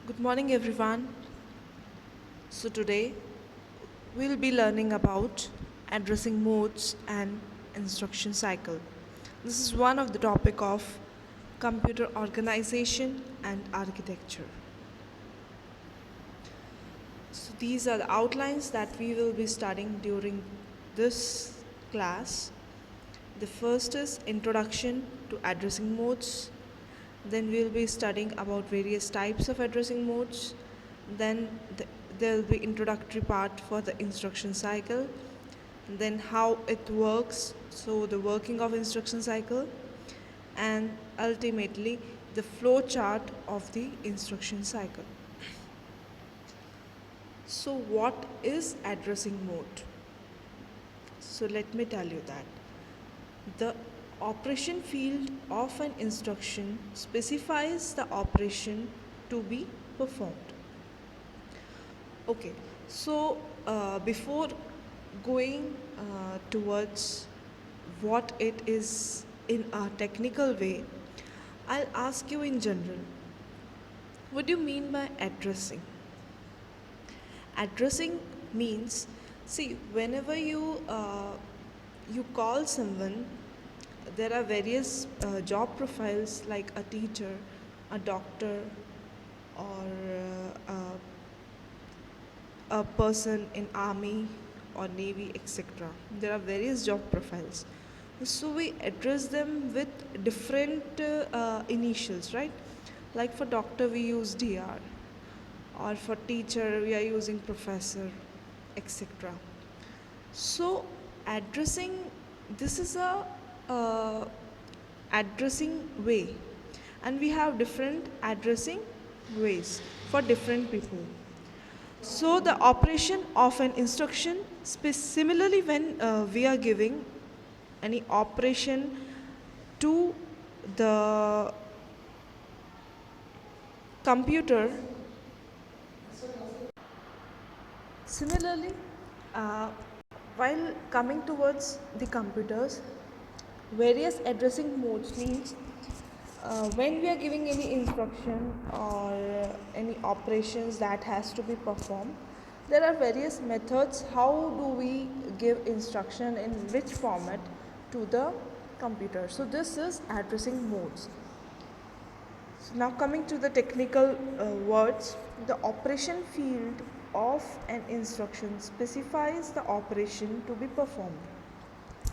Good morning, everyone. So, today we'll be learning about addressing modes and instruction cycle. This is one of the topic of computer organization and architecture. So, these are the outlines that we will be studying during this class. The first is introduction to addressing modes. Then we'll be studying about various types of addressing modes. Then there will be introductory part for the instruction cycle. Then how it works, so the working of instruction cycle, and ultimately the flow chart of the instruction cycle. So what is addressing mode? So let me tell you that the operation field of an instruction specifies the operation to be performed. Okay, so before going towards what it is in a technical way, I'll ask you in general, what do you mean by addressing? Addressing means, see, whenever you call someone, there are various job profiles like a teacher, a doctor, or a person in army or navy, etc. There are various job profiles, so we address them with different initials, right? Like for doctor we use dr, or for teacher we are using professor, etc. So addressing, this is a uh, addressing way, and we have different addressing ways for different people. So the operation of an instruction, similarly when we are giving any operation to the computer, similarly uh, while coming towards the computers, various addressing modes means when we are giving any instruction or any operations that has to be performed, there are various methods how do we give instruction in which format to the computer. So this is addressing modes. So now coming to the technical words, the operation field of an instruction specifies the operation to be performed.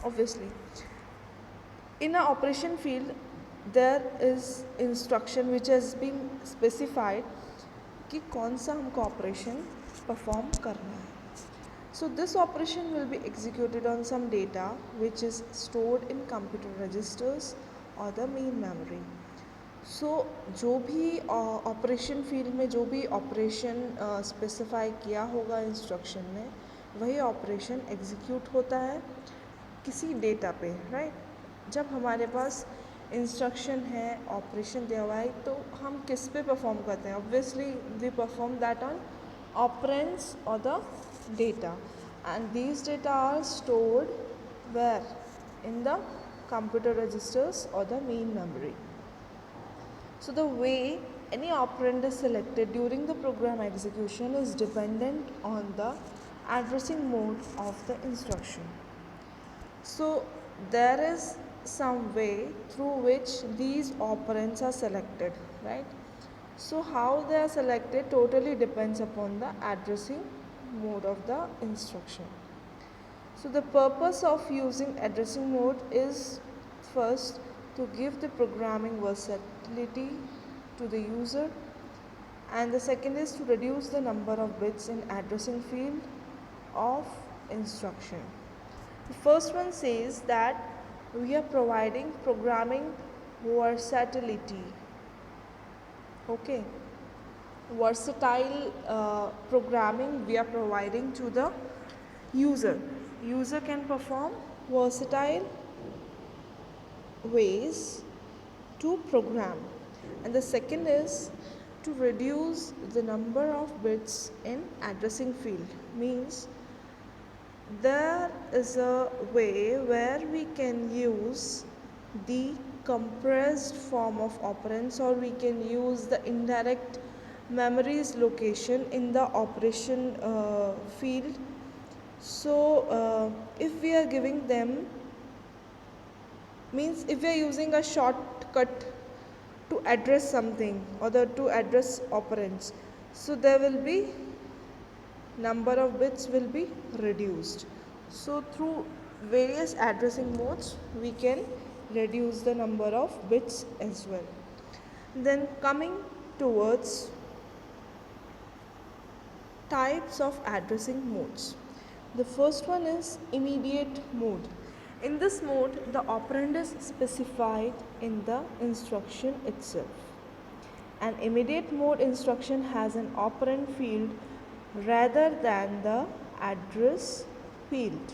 Obviously, in an operation field, there is instruction which has been specified कि कौन सा हमको operation perform करना है. So this operation will be executed on some data which is stored in computer registers or the main memory. So जो भी operation field में जो भी ऑपरेशन स्पेसिफाई किया होगा इंस्ट्रक्शन में, वही ऑपरेशन एग्जीक्यूट होता है किसी डेटा पे, राइट? जब हमारे पास इंस्ट्रक्शन है, ऑपरेशन दिया हुआ है, तो हम किस पे परफॉर्म करते हैं? Obviously we perform that on operands और the data, and these data are stored where? In the computer registers or the main memory. So the way any operand is selected during the program execution is dependent on the addressing mode of the instruction. So there is some way through which these operands are selected, right? So how they are selected totally depends upon the addressing mode of the instruction. So the purpose of using addressing mode is first to give the programming versatility to the user, and the second is to reduce the number of bits in addressing field of instruction. The first one says that we are providing programming versatility. Okay, versatile programming we are providing to the user. User can perform versatile ways to program. And the second is to reduce the number of bits in addressing field. Means there is a way where we can use the compressed form of operands, or we can use the indirect memory's location in the operation field. So if we are giving them, means if we are using a shortcut to address something or to address operands, so there will be number of bits will be reduced. So through various addressing modes we can reduce the number of bits as well. Then coming towards types of addressing modes. The first one is immediate mode. In this mode, the operand is specified in the instruction itself. An immediate mode instruction has an operand field rather than the address field.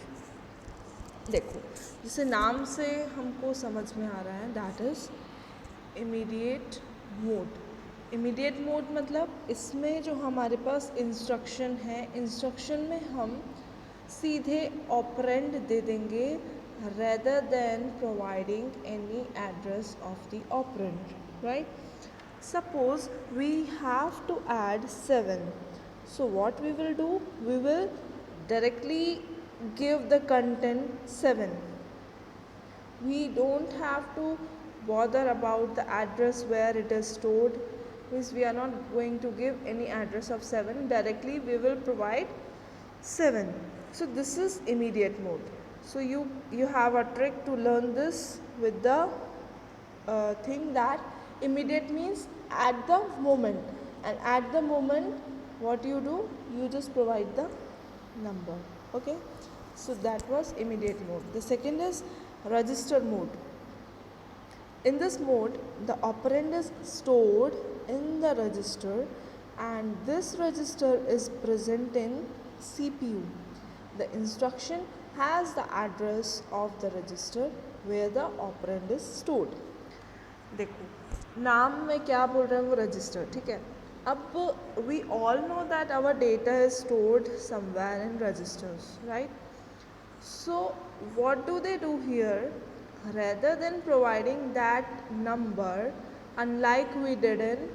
देखो, जिसे नाम से हमको समझ में आ रहा है, that is immediate mode. Immediate mode मतलब इसमें जो हमारे पास इंस्ट्रक्शन है, इंस्ट्रक्शन में हम सीधे ऑपरेंड दे देंगे rather than providing any address of the operand, right? Suppose we have to add 7. So what we will do? We will directly give the content 7. We don't have to bother about the address where it is stored. Means we are not going to give any address of 7. Directly we will provide 7. So this is immediate mode. So you have a trick to learn this with the thing that immediate means at the moment, and at the moment what you do, you just provide the number. Okay, so that was immediate mode. The second is register mode. In this mode, the operand is stored in the register, and this register is present in CPU. The instruction has the address of the register where the operand is stored. देखो, नाम में क्या बोल रहे हैं वो register, ठीक है. अब we all know that our data is stored somewhere in registers, right? So what do they do here? Rather than providing that number, unlike we did in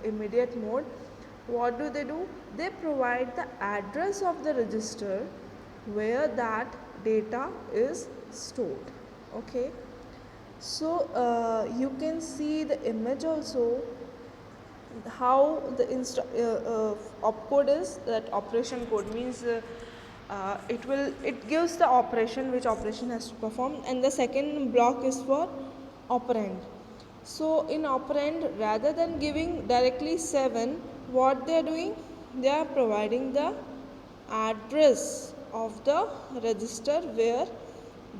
immediate mode, what do? They provide the address of the register where that data is stored. Okay, so you can see the image also, how the opcode is, that operation code means it gives the operation which operation has to perform, and the second block is for operand. So in operand, rather than giving directly 7, what they are doing, they are providing the address of the register where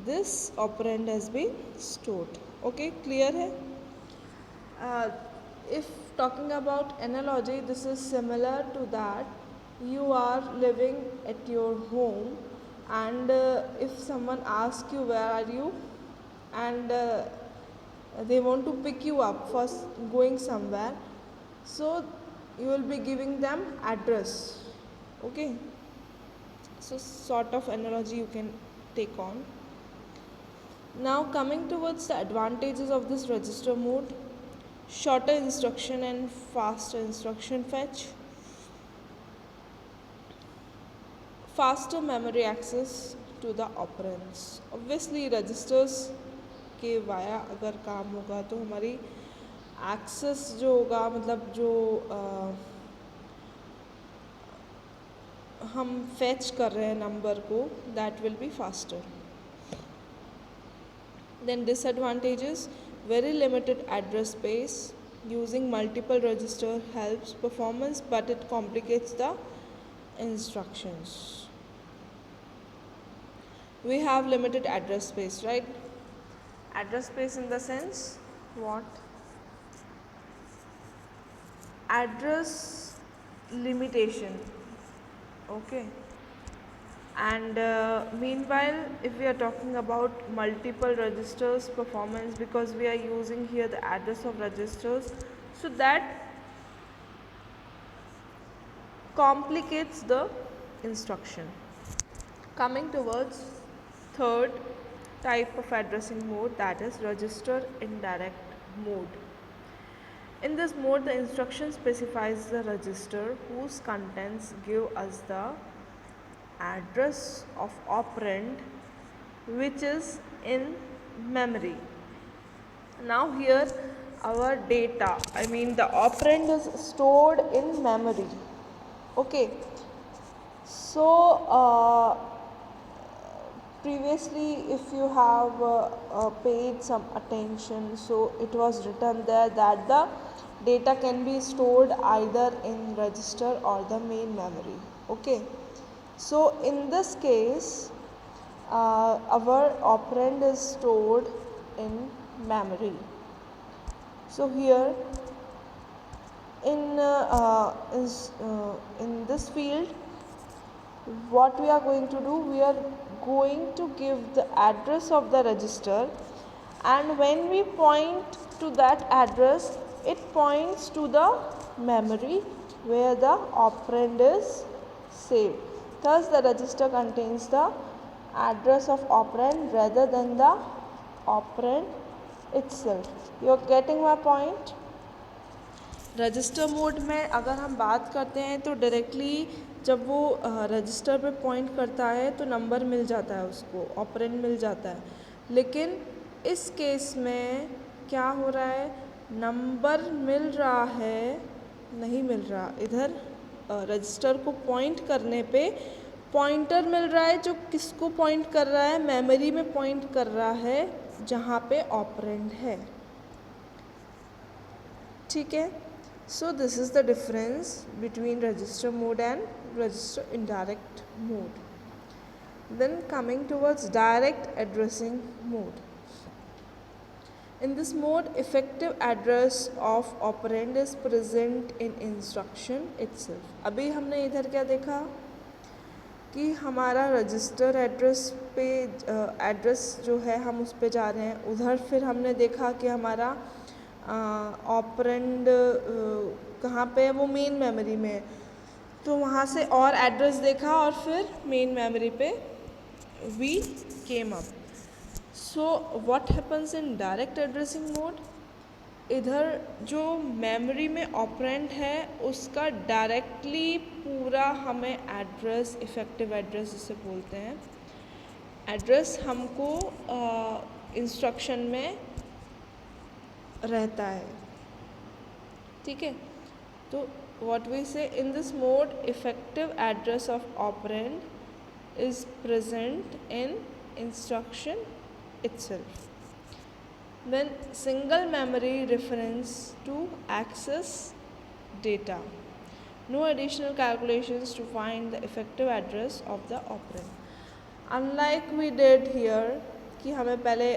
this operand has been stored. Okay, clear hai? If talking about analogy, this is similar to that. You are living at your home, and if someone asks you where are you, and they want to pick you up for going somewhere, so you will be giving them address. Okay, so sort of analogy you can take on. Now coming towards the advantages of this register mode: shorter instruction and faster instruction fetch, faster memory access to the operands. Obviously registers के via अगर काम होगा तो हमारी access जो होगा, मतलब जो हम फेच कर रहे हैं नंबर को, that will be faster. Then disadvantages: very limited address space. Using multiple register helps performance, but it complicates the instructions. We have limited address space, right? Address space in the sense what? Address limitation. Okay. And meanwhile, if we are talking about multiple registers performance, because we are using here the address of registers, so that complicates the instruction. Coming towards third type of addressing mode, that is register indirect mode. In this mode, the instruction specifies the register whose contents give us the address of operand which is in memory. Now here our data, I mean the operand is stored in memory. Okay, so previously if you have paid some attention, so it was written there that the data can be stored either in register or the main memory. Okay, so in this case our operand is stored in memory. So here in this field, what we are going to do, we are going to give the address of the register, and when we point to that address, it points to the memory where the operand is saved. Thus the register contains the address of operand rather than the operand itself. You are getting my point? Register mode में अगर हम बात करते हैं तो directly जब वो register पे पॉइंट करता है तो नंबर मिल जाता है, उसको ऑपरेंड मिल जाता है। लेकिन इस केस में क्या हो रहा है, नंबर मिल रहा है नहीं मिल रहा, इधर रजिस्टर को पॉइंट करने पे पॉइंटर मिल रहा है जो किसको पॉइंट कर रहा है, मेमोरी में पॉइंट कर रहा है जहाँ पे ऑपरेंड है। ठीक है, so this is the difference between register mode and register indirect mode. Then coming towards direct addressing mode. In this mode, effective address of operand is present in instruction itself. अभी हमने इधर क्या देखा कि हमारा रजिस्टर एड्रेस पे address जो है हम उस पे जा रहे हैं, उधर फिर हमने देखा कि हमारा ऑपरेंड कहाँ पे है, वो मेन मेमोरी में है, तो वहाँ से और एड्रेस देखा और फिर मेन मेमोरी पे we came up. So what happens in direct addressing mode, इधर जो मेमोरी में ऑपरेंड है उसका डायरेक्टली पूरा हमें एड्रेस, इफ़ेक्टिव एड्रेस जिसे बोलते हैं, एड्रेस हमको इंस्ट्रक्शन में रहता है। ठीक है, तो what we say in this mode effective address of operand is present in instruction itself. Then single memory reference to access data, no additional calculations to find the effective address of the operand. Unlike we did here कि हमें पहले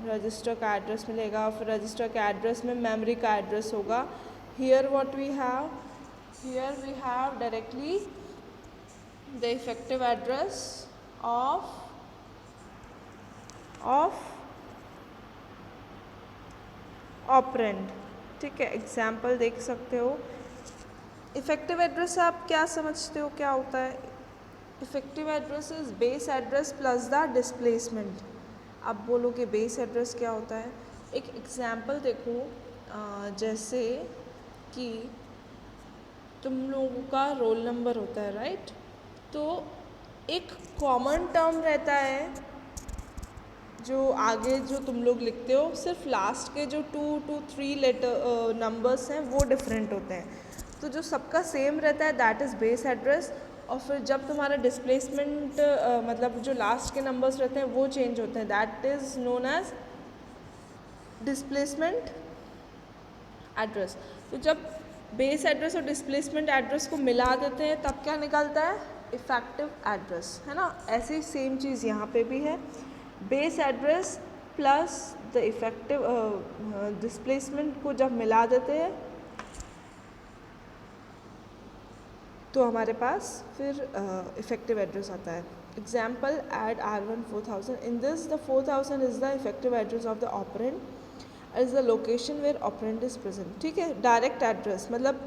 register का address मिलेगा, फिर register के address में memory का address होगा। Here what we have, here we have directly the effective address of operand. ठीक है, एग्जाम्पल देख सकते हो। इफेक्टिव एड्रेस आप क्या समझते हो क्या होता है? Effective address is base address plus the displacement. आप बोलोगे बेस एड्रेस क्या होता है? एक एग्जाम्पल देखो, जैसे कि तुम लोगों का रोल नंबर होता है, राइट? तो एक कॉमन टर्म रहता है जो आगे जो तुम लोग लिखते हो, सिर्फ लास्ट के जो 2 to 3 लेटर नंबर्स हैं वो डिफरेंट होते हैं। तो जो सबका सेम रहता है दैट इज़ बेस एड्रेस। और फिर जब तुम्हारा डिस्प्लेसमेंट मतलब जो लास्ट के नंबर्स रहते हैं वो चेंज होते हैं, that is known as displacement address. तो जब बेस एड्रेस और डिस्प्लेसमेंट एड्रेस को मिला देते हैं तब क्या निकलता है? इफेक्टिव एड्रेस, है ना? ऐसे ही सेम चीज़ यहाँ पे भी है, base address plus the effective displacement को जब मिला देते हैं तो हमारे पास फिर इफेक्टिव एड्रेस आता है। Example, add R1 4000, in this the 4000 is the effective address of the operand, is the location where operand is present. ठीक है, डायरेक्ट एड्रेस मतलब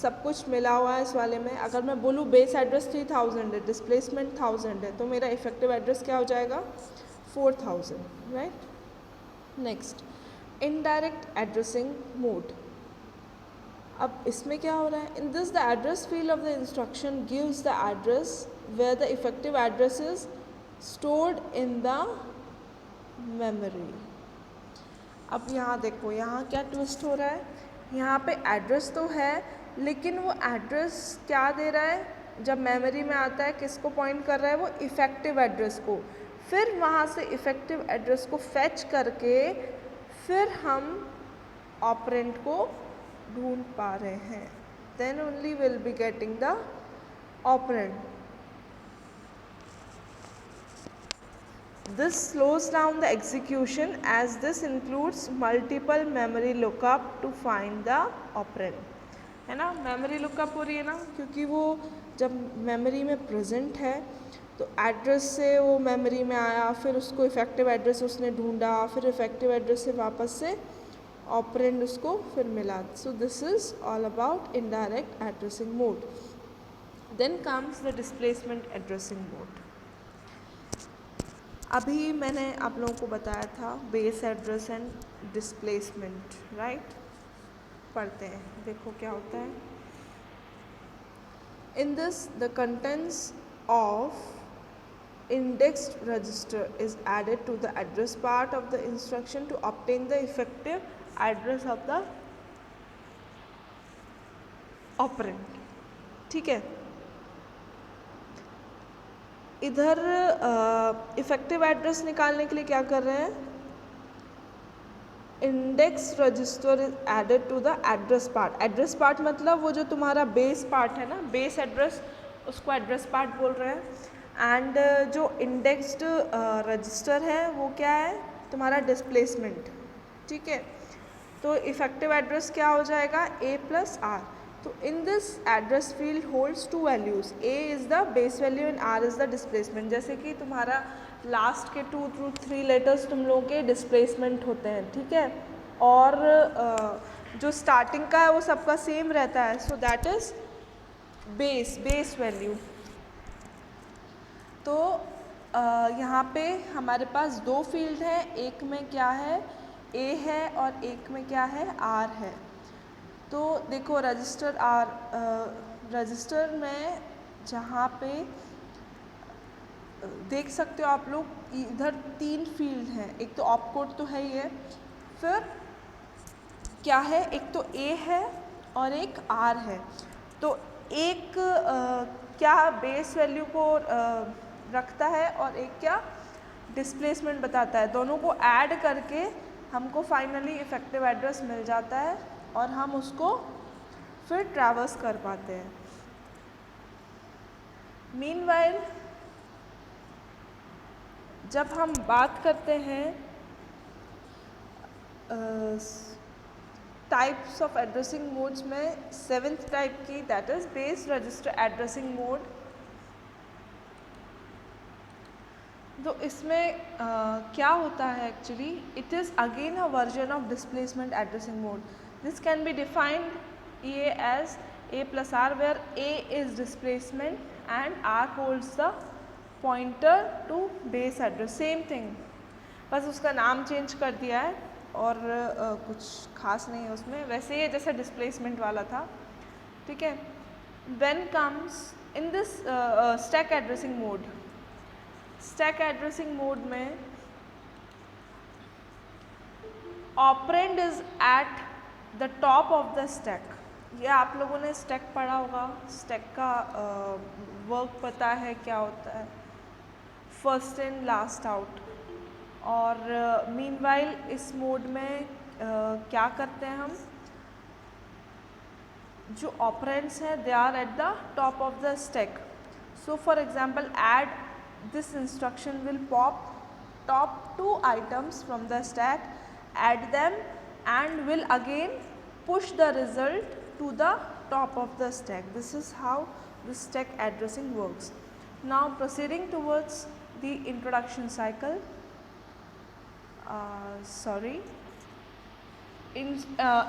सब कुछ मिला हुआ है इस वाले में। अगर मैं बोलूँ बेस एड्रेस 3000 है, डिस्प्लेसमेंट 1000 है, तो मेरा इफेक्टिव एड्रेस क्या हो जाएगा? 4000, right? Next, indirect addressing mode. अब इसमें क्या हो रहा है, in this the address field of the instruction gives the address where the effective address is stored in the memory. अब यहाँ देखो, यहाँ क्या ट्विस्ट हो रहा है, यहाँ पे एड्रेस तो है लेकिन वो एड्रेस क्या दे रहा है, जब मेमोरी में आता है किसको पॉइंट कर रहा है, वो इफ़ेक्टिव एड्रेस को। फिर वहाँ से इफ़ेक्टिव एड्रेस को फेच करके फिर हम ऑपरेंड को ढूंढ पा रहे हैं, then only will be getting the operand. This slows down the execution as this includes multiple memory lookup to find the operand, है ना। मेमोरी लुकअप हो रही है ना, क्योंकि वो जब मेमोरी में प्रेजेंट है तो एड्रेस से वो मेमोरी में आया, फिर उसको इफ़ेक्टिव एड्रेस उसने ढूंढा, फिर इफ़ेक्टिव एड्रेस से वापस से ऑपरेंड उसको फिर मिला। So this is all about indirect addressing mode. Then comes the displacement addressing mode. अभी मैंने आप लोगों को बताया था base address and displacement, right. पढ़ते हैं, देखो क्या होता है। In this the contents of indexed register is added to the address part of the instruction to obtain the effective address of the operand, ठीक है। इधर इफ़ेक्टिव एड्रेस निकालने के लिए क्या कर रहे हैं, index register is added to the address part. Address part मतलब वो जो तुम्हारा बेस पार्ट है ना, बेस एड्रेस, उसको एड्रेस पार्ट बोल रहे हैं। एंड जो इंडेक्स्ड रजिस्टर है वो क्या है, तुम्हारा डिस्प्लेसमेंट, ठीक है। तो इफ़ेक्टिव एड्रेस क्या हो जाएगा, a प्लस आर। तो in this address field holds two values, a is the base value and r is the displacement. जैसे कि तुम्हारा लास्ट के 2 to 3 लेटर्स तुम लोगों के डिस्प्लेसमेंट होते हैं, ठीक है। और जो स्टार्टिंग का है वो सबका सेम रहता है, so that is base value. तो यहाँ पे हमारे पास 2 फील्ड हैं, एक में क्या है a है और एक में क्या है r है। तो देखो रजिस्टर रजिस्टर में जहाँ पे देख सकते हो आप लोग, इधर 3 फील्ड हैं, एक तो ऑपकोड तो है ही है, फिर क्या है, एक तो a है और एक r है। तो एक क्या बेस वैल्यू को रखता है और एक क्या डिस्प्लेसमेंट बताता है। दोनों को ऐड करके हमको फाइनली इफ़ेक्टिव एड्रेस मिल जाता है और हम उसको फिर ट्रैवर्स कर पाते हैं। मीनवाइल जब हम बात करते हैं टाइप्स ऑफ एड्रेसिंग मोड्स में, 7th टाइप की, that is base register addressing mode. तो इसमें क्या होता है actually, it is again a version of displacement addressing mode. This can be defined A as a plus r, where a is displacement and r holds the pointer to base address, same thing, बस उसका नाम change कर दिया है और कुछ खास नहीं है उसमें, वैसे ही जैसे डिस्प्लेसमेंट वाला था, ठीक है। When comes in this stack addressing mode, stack addressing mode में operand is at the top of the stack. ये आप लोगों ने स्टैक पढ़ा होगा, स्टैक का वर्क पता है क्या होता है, फर्स्ट इन लास्ट आउट। और मीनवाइल इस मोड में क्या करते हैं हम, जो ऑपरेंड्स हैं they are at the top of the stack. So for example add this instruction will pop top 2 items from the stack, add them and will again push the result to the top of the stack. This is how the stack addressing works. Now proceeding towards the introduction cycle,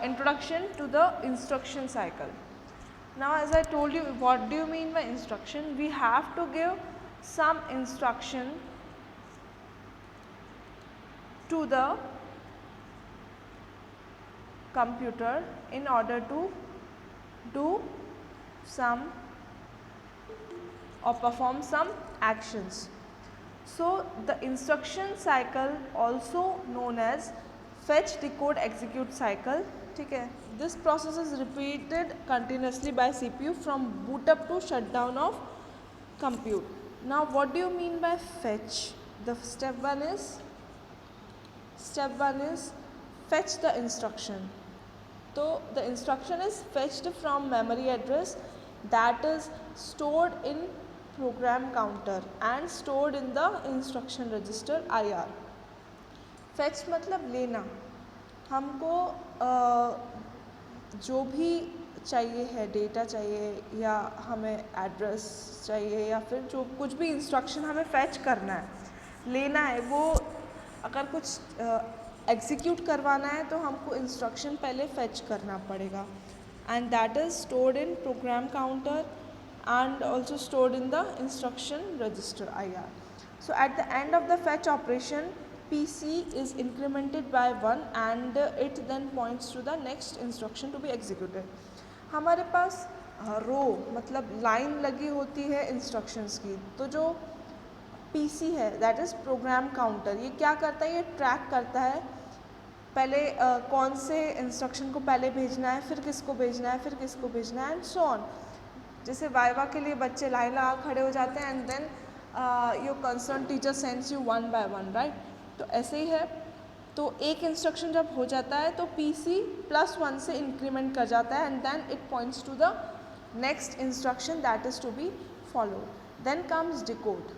introduction to the instruction cycle. Now as I told you, what do you mean by instruction? We have to give some instruction to the computer in order to do some or perform some actions. So the instruction cycle, also known as fetch, decode, execute cycle, ठीक है, this process is repeated continuously by CPU from boot up to shutdown of compute. Now what do you mean by fetch? The step one is fetch the instruction. So the instruction is fetched from memory address that is stored in program counter and stored in the instruction register IR. fetch मतलब लेना, हमको जो भी चाहिए है, data चाहिए या हमें एड्रेस चाहिए या फिर जो कुछ भी इंस्ट्रक्शन हमें फैच करना है, लेना है, वो अगर कुछ एग्जीक्यूट करवाना है तो हमको इंस्ट्रक्शन पहले फैच करना पड़ेगा, and that is stored in program counter and also stored in the instruction register IR. So at the end of the fetch operation, PC is incremented by 1 and it then points to the next instruction to be executed. हमारे पास रो मतलब line लगी होती है instructions की, तो जो PC है that is program counter, ये क्या करता है, ये ट्रैक करता है पहले कौन से इंस्ट्रक्शन को पहले भेजना है, फिर किसको भेजना है, फिर किसको भेजना है, एंड सो ऑन. जैसे वाइवा के लिए बच्चे लाइन लगा खड़े हो जाते हैं and then your concern teacher sends you one by one, right. तो ऐसे ही है. तो एक इंस्ट्रक्शन जब हो जाता है तो PC +1 से इंक्रीमेंट कर जाता है and then it points to the next instruction that is to be followed. Then comes decode.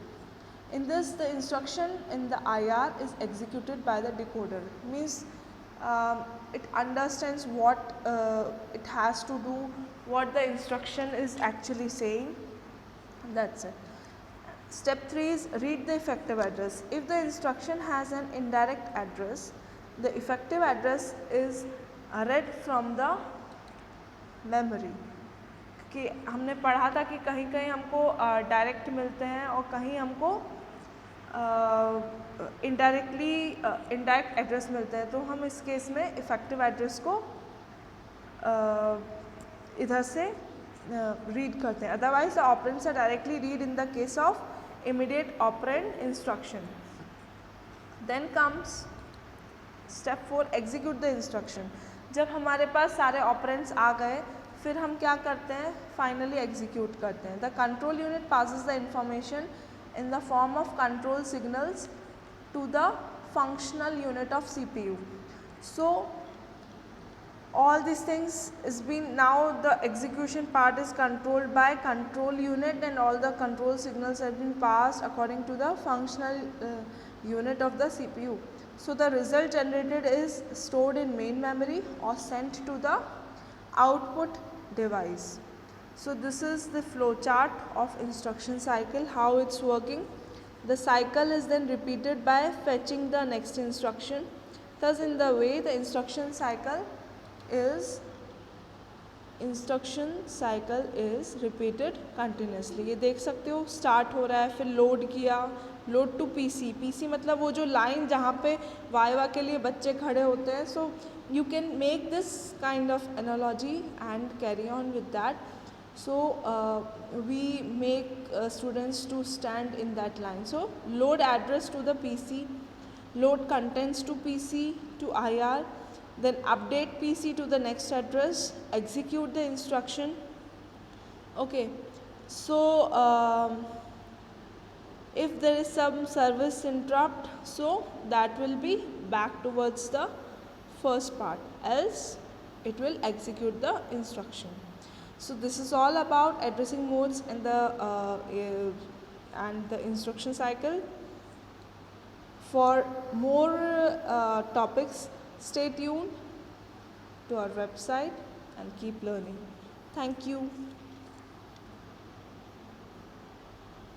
In this, the instruction in the IR is executed by the decoder. Means it understands what it has to do, what the instruction is actually saying. That's it. Step 3 is read the effective address. If the instruction has an indirect address, the effective address is read from the memory. कि हमने पढ़ा था कि कहीं कहीं हमको direct मिलते हैं और कहीं हमको इनडायरेक्ट एड्रेस मिलते हैं. तो हम इस केस में इफ़ेक्टिव एड्रेस को इधर से रीड करते हैं. Otherwise the operands are directly read in the case of immediate operand instruction. Then comes step 4 execute the instruction. जब हमारे पास सारे ऑपरेंड्स आ गए फिर हम क्या करते हैं, फाइनली एग्जीक्यूट करते हैं. The control unit passes the information in the form of control signals to the functional unit of CPU. So all these things is been, now the execution part is controlled by control unit and all the control signals have been passed according to the functional unit of the CPU. So the result generated is stored in main memory or sent to the output device. So this is the flow chart of instruction cycle, how it's working. The cycle is then repeated by fetching the next instruction. Thus in the way the instruction cycle is repeated continuously. ये देख सकते हो start हो रहा है, फिर load किया, load to PC मतलब वो जो लाइन जहाँ पे वाइवा के लिए बच्चे खड़े होते हैं. So you can make this kind of analogy and carry on with that. So we make students to stand in that line. So load address to the PC, load contents to PC to IR, then update PC to the next address, execute the instruction. Okay, so if there is some service interrupt, so that will be back towards the first part, else it will execute the instruction. So this is all about addressing modes and the instruction cycle. For more topics, stay tuned to our website and keep learning. Thank you.